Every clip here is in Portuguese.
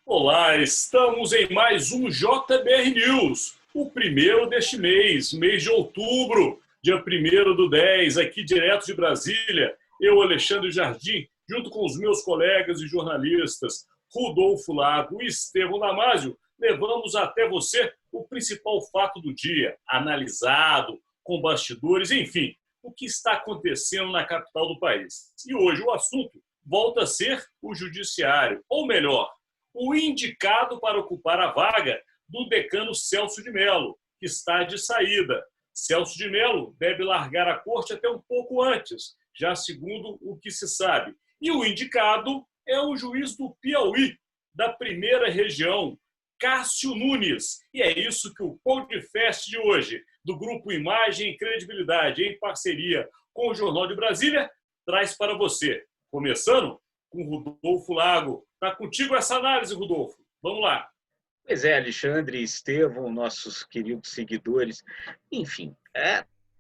Olá, estamos em mais um JBR News, o primeiro deste mês de outubro, dia 1º do 10, aqui direto de Brasília. Eu, Alexandre Jardim, junto com os meus colegas e jornalistas Rodolfo Lago e Estevão Damasio, levamos até você o principal fato do dia, analisado, com bastidores, enfim, o que está acontecendo na capital do país. E hoje o assunto volta a ser o judiciário, ou melhor, o indicado para ocupar a vaga do decano Celso de Mello, que está de saída. Celso de Mello deve largar a corte até um pouco antes, já segundo o que se sabe. E o indicado é o juiz do Piauí, da primeira região, Cássio Nunes. E é isso que o podcast de hoje, do Grupo Imagem e Credibilidade, em parceria com o Jornal de Brasília, traz para você. Começando com Rodolfo Lago. Está contigo essa análise, Rodolfo. Vamos lá. Pois é, Alexandre, Estevão, nossos queridos seguidores. Enfim,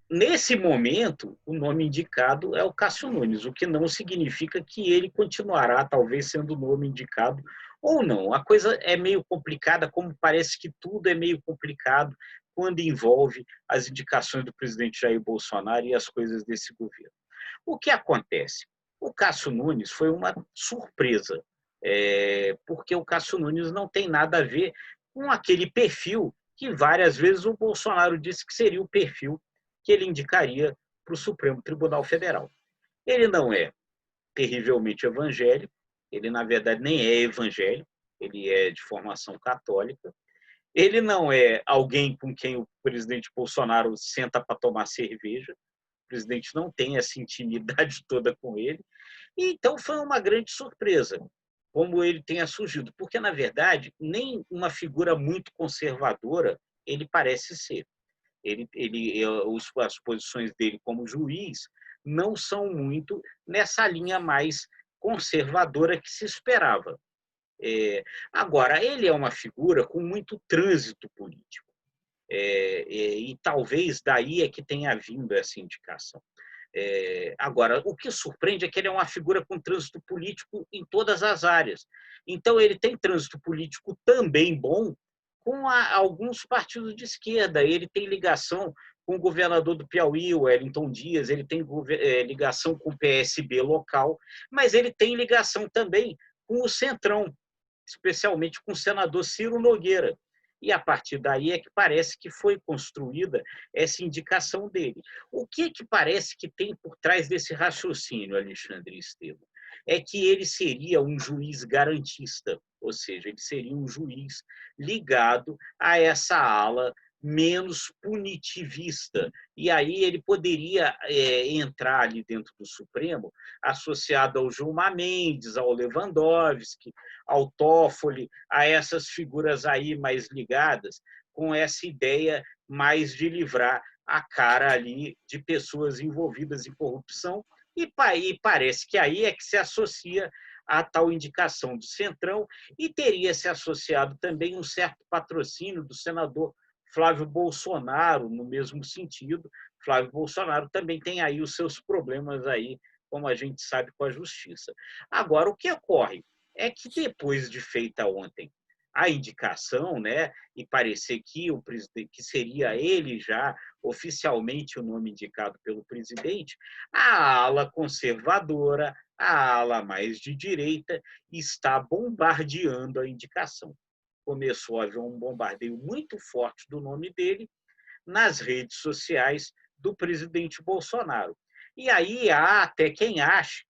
nesse momento, o nome indicado é o Cássio Nunes, o que não significa que ele continuará, talvez, sendo o nome indicado ou não. A coisa é meio complicada, como parece que tudo é meio complicado quando envolve as indicações do presidente Jair Bolsonaro e as coisas desse governo. O que acontece? O Cássio Nunes foi uma surpresa, porque o Cássio Nunes não tem nada a ver com aquele perfil que várias vezes o Bolsonaro disse que seria o perfil que ele indicaria para o Supremo Tribunal Federal. Ele não é terrivelmente evangélico, ele, na verdade, nem é evangélico, ele é de formação católica, ele não é alguém com quem o presidente Bolsonaro senta para tomar cerveja, o presidente não tem essa intimidade toda com ele, e então foi uma grande surpresa como ele tenha surgido, porque, na verdade, nem uma figura muito conservadora ele parece ser. As posições dele como juiz não são muito nessa linha mais conservadora que se esperava. Agora, ele é uma figura com muito trânsito político, e talvez daí é que tenha vindo essa indicação. Agora, o que surpreende é que ele é uma figura com trânsito político em todas as áreas. Então, ele tem trânsito político também bom com alguns partidos de esquerda. Ele tem ligação com o governador do Piauí, o Wellington Dias, ele tem ligação com o PSB local, mas ele tem ligação também com o Centrão, especialmente com o senador Ciro Nogueira. E, a partir daí, é que parece que foi construída essa indicação dele. O que parece que tem por trás desse raciocínio, Alexandre e Estevão? É que ele seria um juiz garantista, ou seja, ele seria um juiz ligado a essa ala menos punitivista. E aí ele poderia entrar ali dentro do Supremo associado ao Gilmar Mendes, ao Lewandowski, ao Toffoli, a essas figuras aí mais ligadas com essa ideia mais de livrar a cara ali de pessoas envolvidas em corrupção, e parece que aí é que se associa a tal indicação do Centrão, e teria se associado também um certo patrocínio do senador Flávio Bolsonaro, no mesmo sentido. Flávio Bolsonaro também tem aí os seus problemas aí, como a gente sabe, com a justiça. Agora, o que ocorre é que depois de feita ontem a indicação, né, e parecer que o presidente, que seria ele já oficialmente o nome indicado pelo presidente, a ala conservadora, a ala mais de direita, está bombardeando a indicação. Começou a haver um bombardeio muito forte do nome dele nas redes sociais do presidente Bolsonaro. E aí há até quem ache,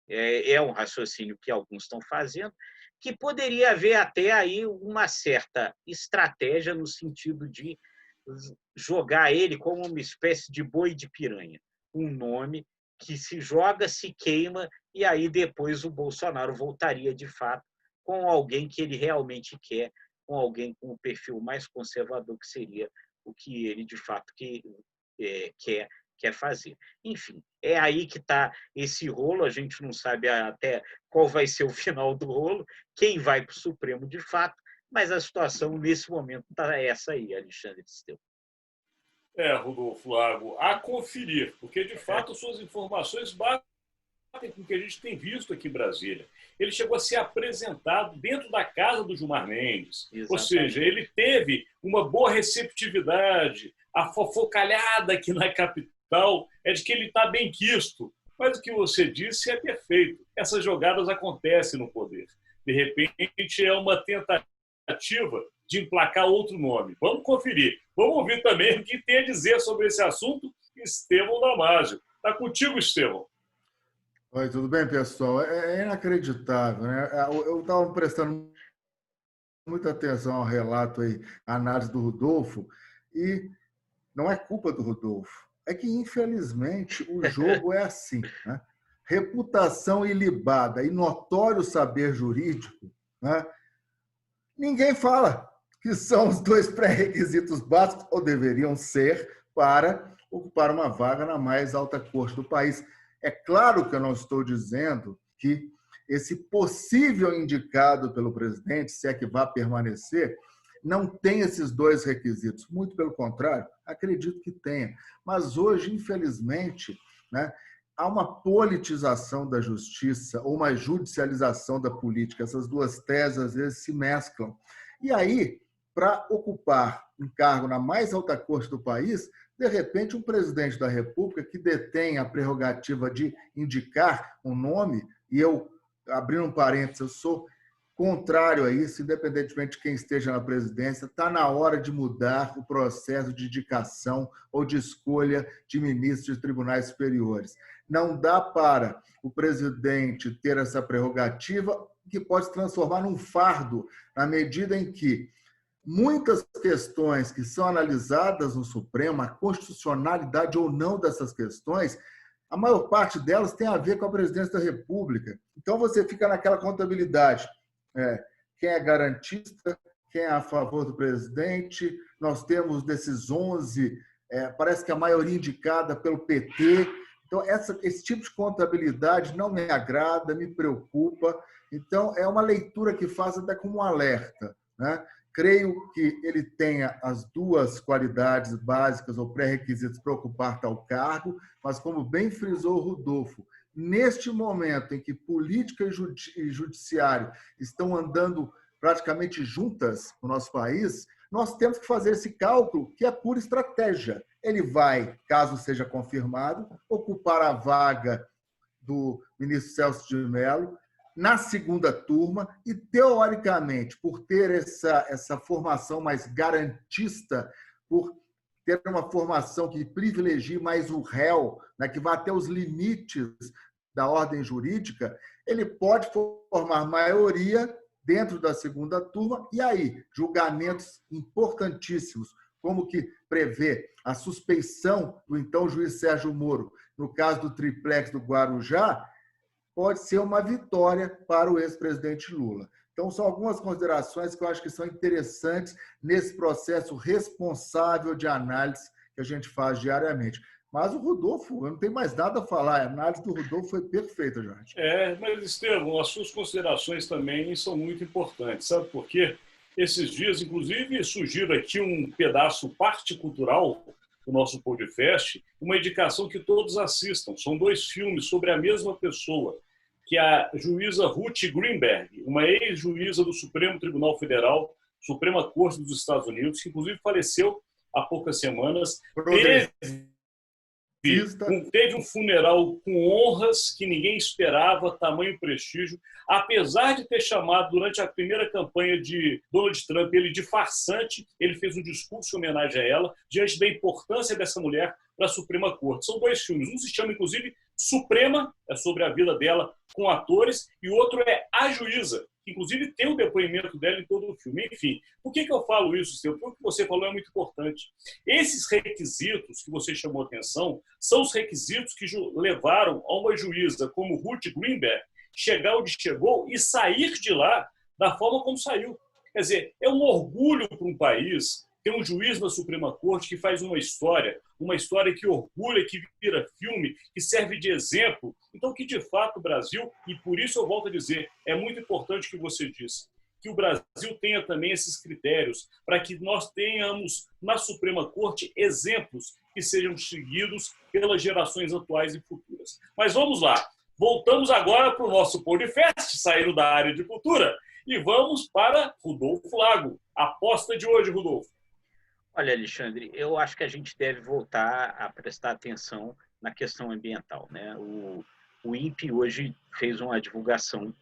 é um raciocínio que alguns estão fazendo, que poderia haver até aí uma certa estratégia no sentido de jogar ele como uma espécie de boi de piranha, um nome que se joga, se queima, e aí depois o Bolsonaro voltaria de fato com alguém que ele realmente quer, com alguém com um perfil mais conservador, que seria o que ele de fato quer fazer. Enfim, é aí que está esse rolo, a gente não sabe até qual vai ser o final do rolo, quem vai para o Supremo de fato, mas a situação nesse momento está essa aí, Alexandre Steu. Rodolfo Lago, a conferir, porque de fato suas informações com o que a gente tem visto aqui em Brasília. Ele chegou a ser apresentado dentro da casa do Gilmar Mendes. Exatamente. Ou seja, ele teve uma boa receptividade. A fofocalhada aqui na capital é de que ele está bem quisto. Mas o que você disse é perfeito. Essas jogadas acontecem no poder. De repente, é uma tentativa de emplacar outro nome. Vamos conferir. Vamos ouvir também o que tem a dizer sobre esse assunto Estevão Damásio. Está contigo, Estevão. Oi, tudo bem, pessoal? É inacreditável, né? Eu estava prestando muita atenção ao relato aí, à análise do Rodolfo, e não é culpa do Rodolfo. É que, infelizmente, o jogo é assim, né? Reputação ilibada e notório saber jurídico, né? Ninguém fala que são os dois pré-requisitos básicos, ou deveriam ser, para ocupar uma vaga na mais alta corte do país. É claro que eu não estou dizendo que esse possível indicado pelo presidente, se é que vai permanecer, não tem esses dois requisitos. Muito pelo contrário, acredito que tenha. Mas hoje, infelizmente, né, há uma politização da justiça ou uma judicialização da política. Essas duas teses, às vezes, se mesclam. E aí, para ocupar um cargo na mais alta corte do país, de repente, um presidente da República que detém a prerrogativa de indicar um nome, e eu, abrindo um parênteses, eu sou contrário a isso, independentemente de quem esteja na presidência, está na hora de mudar o processo de indicação ou de escolha de ministros de tribunais superiores. Não dá para o presidente ter essa prerrogativa que pode se transformar num fardo, na medida em que muitas questões que são analisadas no Supremo, a constitucionalidade ou não dessas questões, a maior parte delas tem a ver com a presidência da República. Então, você fica naquela contabilidade. Quem é garantista, quem é a favor do presidente. Nós temos desses 11, parece que a maioria indicada pelo PT. Então, esse tipo de contabilidade não me agrada, me preocupa. Então, é uma leitura que faz até como um alerta, né? Creio que ele tenha as duas qualidades básicas ou pré-requisitos para ocupar tal cargo, mas, como bem frisou o Rodolfo, neste momento em que política e judiciário estão andando praticamente juntas no nosso país, nós temos que fazer esse cálculo, que é pura estratégia. Ele vai, caso seja confirmado, ocupar a vaga do ministro Celso de Mello na segunda turma e, teoricamente, por ter essa formação mais garantista, por ter uma formação que privilegie mais o réu, né, que vá até os limites da ordem jurídica, ele pode formar maioria dentro da segunda turma e aí julgamentos importantíssimos, como que prevê a suspeição do então juiz Sérgio Moro, no caso do triplex do Guarujá, pode ser uma vitória para o ex-presidente Lula. Então, são algumas considerações que eu acho que são interessantes nesse processo responsável de análise que a gente faz diariamente. Mas o Rodolfo, eu não tenho mais nada a falar. A análise do Rodolfo foi perfeita, Jorge. Mas, Estevão, as suas considerações também são muito importantes. Sabe por quê? Esses dias, inclusive, surgiu aqui um pedaço parte cultural do nosso podcast, uma indicação que todos assistam. São 2 filmes sobre a mesma pessoa, que é a juíza Ruth Greenberg, uma ex-juíza do Supremo Tribunal Federal, Suprema Corte dos Estados Unidos, que inclusive faleceu há poucas semanas. Teve um funeral com honras que ninguém esperava, tamanho prestígio, apesar de ter chamado durante a primeira campanha de Donald Trump ele de farsante, ele fez um discurso em homenagem a ela, diante da importância dessa mulher para a Suprema Corte. São 2 filmes, um se chama inclusive Suprema, é sobre a vida dela com atores, e o outro é A Juíza, que inclusive tem o depoimento dela em todo o filme. Enfim, por que eu falo isso, Estevão? Porque o que você falou é muito importante. Esses requisitos que você chamou a atenção são os requisitos que levaram a uma juíza como Ruth Greenberg chegar onde chegou e sair de lá da forma como saiu. Quer dizer, é um orgulho para um país ter um juiz na Suprema Corte que faz uma história que orgulha, que vira filme, que serve de exemplo. Então, que de fato o Brasil, e por isso eu volto a dizer, é muito importante o que você disse, que o Brasil tenha também esses critérios, para que nós tenhamos na Suprema Corte exemplos que sejam seguidos pelas gerações atuais e futuras. Mas vamos lá. Voltamos agora para o nosso podcast, saindo da área de cultura, e vamos para Rodolfo Lago. Aposta de hoje, Rodolfo. Olha, Alexandre, eu acho que a gente deve voltar a prestar atenção na questão ambiental, né? O INPE hoje fez uma divulgação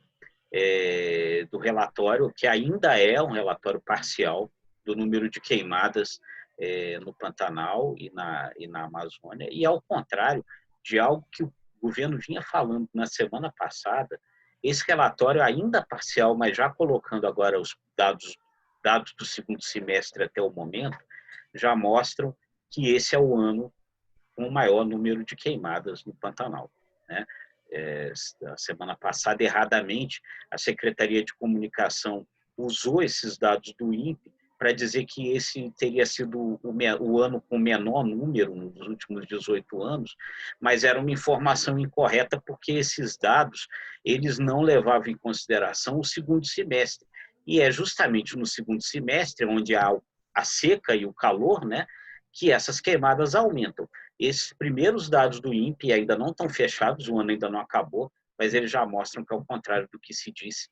do relatório, que ainda é um relatório parcial do número de queimadas no Pantanal e na Amazônia, e ao contrário de algo que o governo vinha falando na semana passada, esse relatório ainda parcial, mas já colocando agora os dados do segundo semestre até o momento, já mostram que esse é o ano com o maior número de queimadas no Pantanal, né? A semana passada, erradamente, a Secretaria de Comunicação usou esses dados do INPE para dizer que esse teria sido o ano com o menor número nos últimos 18 anos, mas era uma informação incorreta, porque esses dados eles não levavam em consideração o segundo semestre. E é justamente no segundo semestre, onde há a seca e o calor, né, que essas queimadas aumentam. Esses primeiros dados do INPE ainda não estão fechados, o ano ainda não acabou, mas eles já mostram que, ao contrário do que se disse,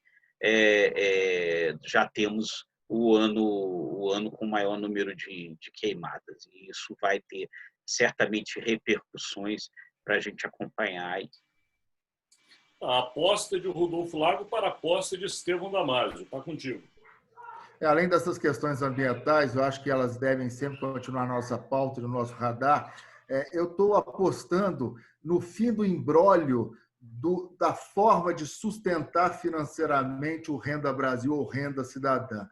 já temos o ano com o maior número de queimadas. E isso vai ter certamente repercussões para a gente acompanhar aí. A aposta de Rodolfo Lago para a aposta de Estevão Damasio. Está contigo. Além dessas questões ambientais, eu acho que elas devem sempre continuar na nossa pauta, no nosso radar. Eu estou apostando no fim do imbróglio da forma de sustentar financeiramente o Renda Brasil ou Renda Cidadã.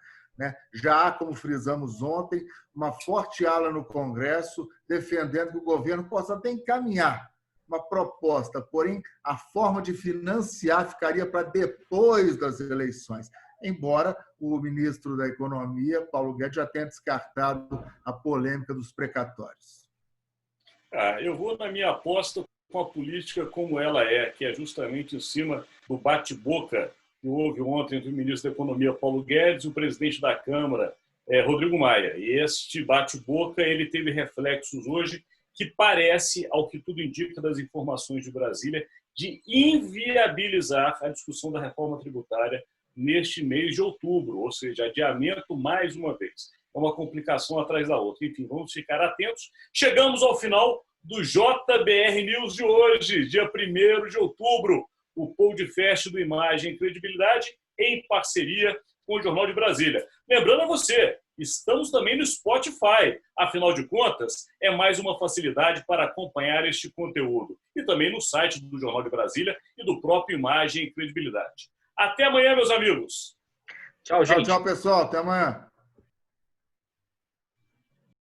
Já há, como frisamos ontem, uma forte ala no Congresso defendendo que o governo possa até encaminhar uma proposta, porém a forma de financiar ficaria para depois das eleições, embora o ministro da Economia, Paulo Guedes, já tenha descartado a polêmica dos precatórios. Eu vou na minha aposta com a política como ela é, que é justamente em cima do bate-boca que houve ontem entre o ministro da Economia, Paulo Guedes, e o presidente da Câmara, Rodrigo Maia. E este bate-boca ele teve reflexos hoje que parece, ao que tudo indica das informações de Brasília, de inviabilizar a discussão da reforma tributária neste mês de outubro, ou seja, adiamento mais uma vez. É uma complicação atrás da outra. Enfim, vamos ficar atentos. Chegamos ao final do JBR News de hoje, dia 1º de outubro, o podcast do Imagem e Credibilidade em parceria com o Jornal de Brasília. Lembrando a você, estamos também no Spotify. Afinal de contas, é mais uma facilidade para acompanhar este conteúdo. E também no site do Jornal de Brasília e do próprio Imagem e Credibilidade. Até amanhã, meus amigos. Tchau, gente. Tchau, pessoal. Até amanhã.